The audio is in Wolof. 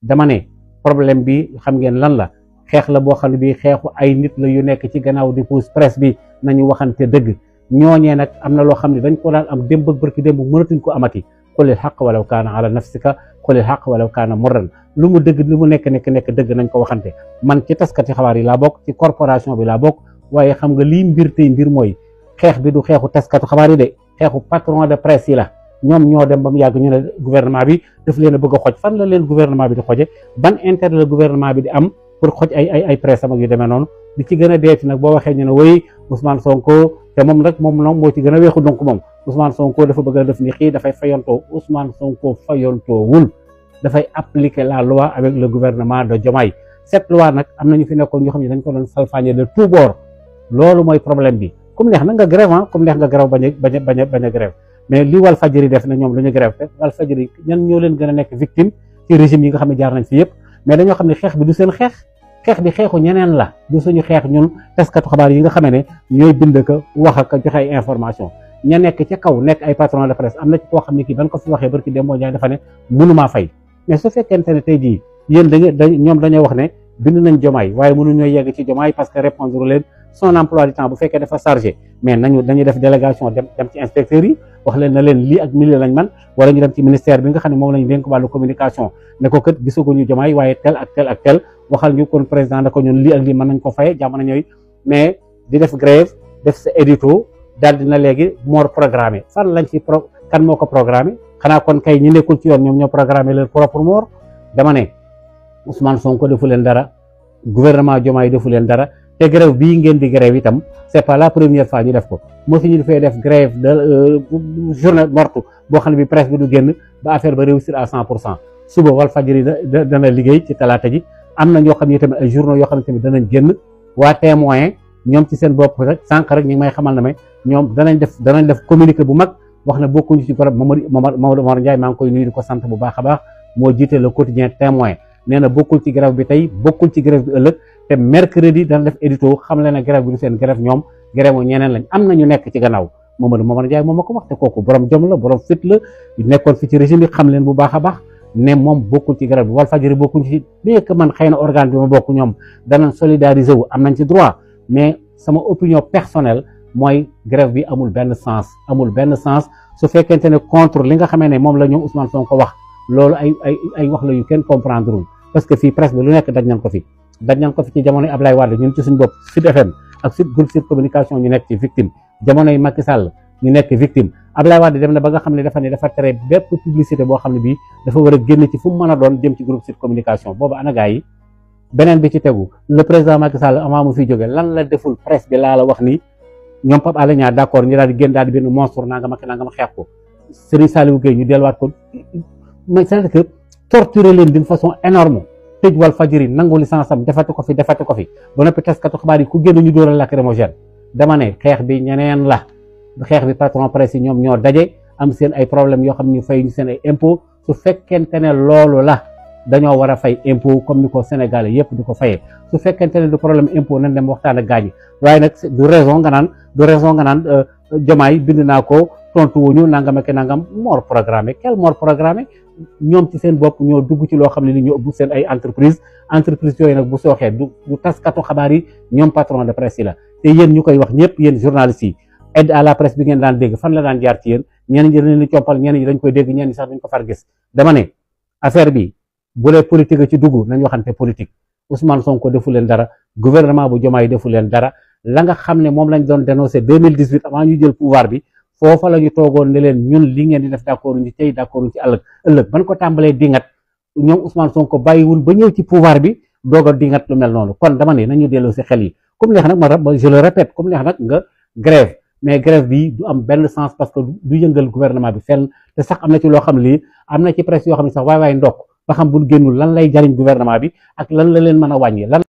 dama ne problème bi xam ngeen lan la xeex la boo xam ne bii xeexu ay nit la yu nekk ci gannaaw di pousse presse bi nañu waxante dëgg ñooñee nag am na loo xam ne dañ ko daan am démb ak barki démb mënatuñ ko amati qulil haqq walaw kaana ala nafsika qulil haqq walaw kaana murran lu mu dëgg lu mu nekk dëgg nañ ko waxante man ci taskati xabaar yi laa bokk ci corporation bi laa bokk waaye xam nga lii mbir tey mbir mooy xeex bi du xeexu taskatu xabaar yi de xeexu patron de presse yi la ñoom ñoo dem ba mu yàgg ñu ne gouvernement bi daf leen a bëgg a xoj fan la leen gouvernement bi di xoje ban intérêt la gouvernement bi di am pour xoj ay presse am ak yu demee noonu li ci gën a deeti nag boo waxee ñu ne woy Ousmane Sonko te moom nag moom moo ci gën a weexu donc moom Ousmane Sonko dafa bëgg a def ni xii dafay fayantoo Ousmane Sonko fayantoowul dafay appliquer la loi avec le gouvernement de Diomaye cette loi nag am na ñu fi nekkoon ñoo xam ne dañ ko doon salfaañe de tout bord loolu mooy problème bi comme neex na nga grève comme neex nga grève bañ a grève mais li Walfadjri def na ñoom dañu grève te Walfadjri ñan ñoo leen gën a nekk victime ci régime yi nga xam ne jaar nañ fi yëpp mais dañoo xam ne xeex bi du seen xeex bi xeexu ñeneen la du suñu xeex ñun taskatu xabaar yi nga xamee ne ñooy bind ko wax ak joxe ay information ña nekk ca kaw nekk ay patron de presse am na ci koo xam ne kii ban ko fi waxee barki dem moo jaay dafa ne mënumaa fay mais su fekkente ne tey jii yéen ñoom dañoo wax ne bind nañ Diomaye waaye mënuñoo yegg ci Diomaye parce que répondre leen son emploi du temps bu fekkee dafa chargé mais dañuy def délégation dem ci inspecteurs yi wax leen na leen lii ak milieu lañ man wala ñu dem ci ministère bi nga xam ne moom lañ dénk wàllu communication ne ko kët gisaguñu Diomaye waaye tel ak tel waxal ñu kon président da ko ñun lii ak lii mën nañ ko faye jamono ñooy mais di def grève def sa édito daal dina léegi mort programmé fan lañ ci kan moo ko programmé xanaa kon kay ñi nekkul ci yoon ñoom ñoo programmé leur propre mort dama ne Ousmane Sonko defu leen dara gouvernement Diomaye defu leen dara te grève bii ngeen di grève itam c'est pas la première fois ñu def ko mosu ñu fay def grève de journée morte boo xam ne bi presse bi du génn ba affaire ba réussir à 100% suba Walfadjri dana liggéey ci talaata ji am na ñoo xam ne tamit ay journaux yoo xam ne tamit danañ génn waa témoin ñoom ci seen bopp rek sànq rek ñu ngi may xamal na may ñoom danañ def communiqué bu mag wax ne bokkuñu ci groupe Mamadou Mor Ndiaye maa ngi koy nuyu di ko sant bu baax a baax moo jiite le quotidien témoin nee na bokkul ci grève bi tey bokkul ci grève bi ëllëg te mercredi dana def édito xam leen ne grève bi du seen grève ñoom grève mu ñeneen lañ am na ñu nekk ci gannaaw Mamadou Mor Ndiaye moom ma ko wax te kooku borom jom la borom fit la nekkoon fi ci régime bi xam leen bu baax a baax ne moom bokkul ci grève bi Walfadjri bokkuñ ci bien que man xëy na organe bi ma bokk ñoom danañ solidariser wu am nañ ci droit mais sama opinion personnelle mooy grève bi amul benn sens su fekkente ne contre li nga xamee ne moom la ñoom Ousmane Sonko wax loolu ay wax la yu kenn comprendre parce que fii presse bi lu nekk daj nañ ko fi ci jamonoy Ablaye Wade ñun ci suñu bopp Sud FM ak groupe Sud Communication ñu nekk ci victime jamonoy Macky Sall ñu nekk victime Ablaye Wade dem na ba nga xam ne dafa tere bépp publicité boo xam ne bii dafa war a génn ci fu mu mën a doon jëm ci groupe Sud Communication boobu ana gaa yi beneen bi ci tegu le président Macky Sall avant mu fiy jóge lan la deful presse bi laa la wax ni ñoom Pape Alé Niang d'accord ñu daal di génn daal di benn monstre nangam xeex ko Serigne Saliou Gueye ñu delluwaat ko mais c'est-à-dire que torturer leen d'une façon énorme tëj Walfadjri nangu licence am defati ko fi ba noppi taskatu xabaar yi ku génn ñu dóoral lacrymogène dama ne xeex bi ñeneen la xeex bi patron presse yi ñoom ñoo daje am seen ay problème yoo xam ne fay ñu seen ay impôt su fekkente ne loolu la dañoo war a fay impôt comme ni ko Sénégalais yépp di ko fayee su fekkente ne du problème impôt nañ dem waxtaan ak gaañi waaye nag du raison nga naan Diomaye bind naa ko tontu wuñu nangam ak nangam mort programmé quel mort programmé ñoom ci seen bopp ñoo dugg ci loo xam ne ni ñoo ubbi seen ay entreprise yooyu nag bu sooxee du taskatu xabaar yi ñoom patron de presse yi la te yéen ñu koy wax ñëpp yéen journalistes yi aide à la presse bi ngeen daan dégg fan la daan jaar ci yéen ñenn ñi dañ leen compal ñenn ñi dañ koy dégg ñenn ñi sax duñ ko far gis dama ne affaire bi bu dee politique a ci dugg nañ waxante politique Ousmane Sonko defu leen dara gouvernement bu Diomaye defu leen dara la nga xam ne moom lañ doon dénoncé 2018 avant ñu jël pouvoir bi foofa la ñu toogoon ne leen ñun li ngeen di def d'accord ñu tey d'accord ñu ci ëllëg ban ko tàmbalee dingat ñoom Ousmane Sonko bàyyiwul ba ñëw ci pouvoir bi doog a dingat lu mel noonu kon dama ne nañu delloo si xel yi comme neex nag ma je le répète comme neex nag nga grève mais grève bi du am benn sens parce que du yëngal gouvernement bi fenn te sax am na ci loo xam lii am na ci presse yoo xam ne sax waay ndokk ba xam bu génnul lan lay jariñ gouvernement bi ak lan la leen mën a wàññi lan